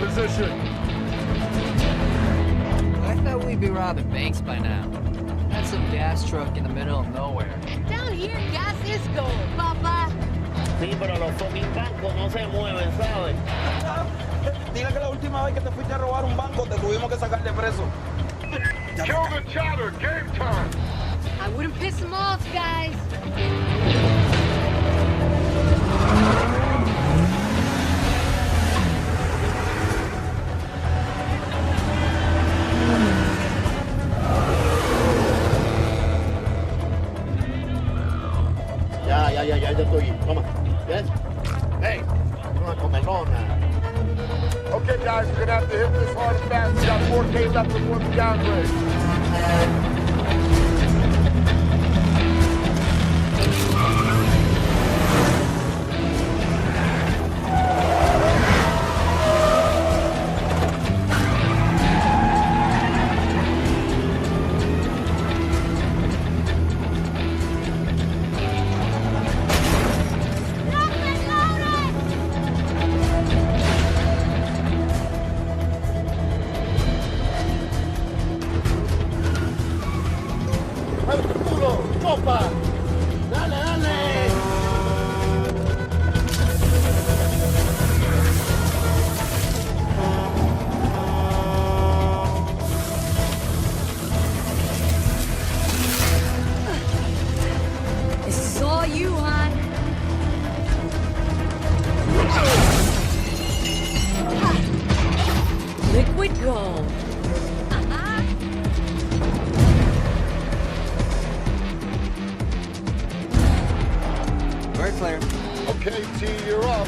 position. I thought we'd be robbing banks by now. That's some gas truck in the middle of nowhere. Down here, gas is gold, Papa. Sí, pero los fucking bancos no se mueven, ¿sabes? Dile que la última vez que te fuiste a robar un banco te tuvimos que sacar de preso. Kill the chatter. Game time. I wouldn't piss them off, guys. Ya estoy. Toma. ¿Ves? Hey, una comelona. Okay, guys, we're gonna have to hit this hard and fast. We got 4K left before the downgrade. ¡Opa! ¡Dale, dale! This is all you, hon. Liquid gold. Bird flare. Okay, T, you're up.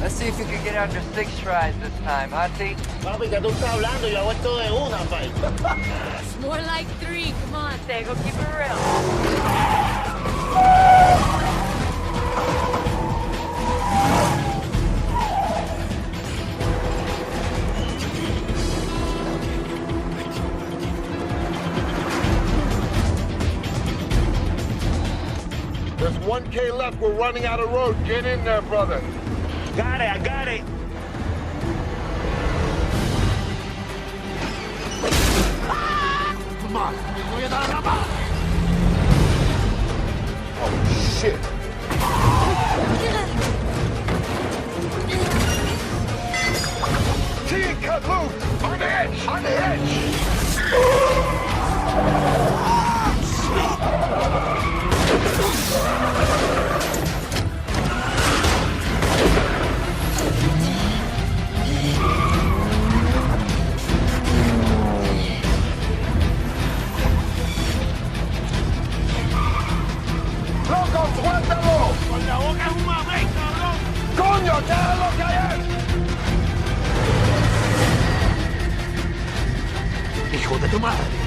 Let's see if you can get under 6 tries this time, huh, T? Papi, que tú estás hablando, yo hago esto de una, pai. It's more like 3. Come on, Tego, keep it real. There's 1K left. We're running out of road. Get in there, brother. Got it, I got it. Come on. Oh, shit. T and cut loose. On the edge. On the edge. ¡Loco, suéltalo! Con la boca es un mamey, cabrón. ¡Coño, déjalo caer! Hijo de tu madre.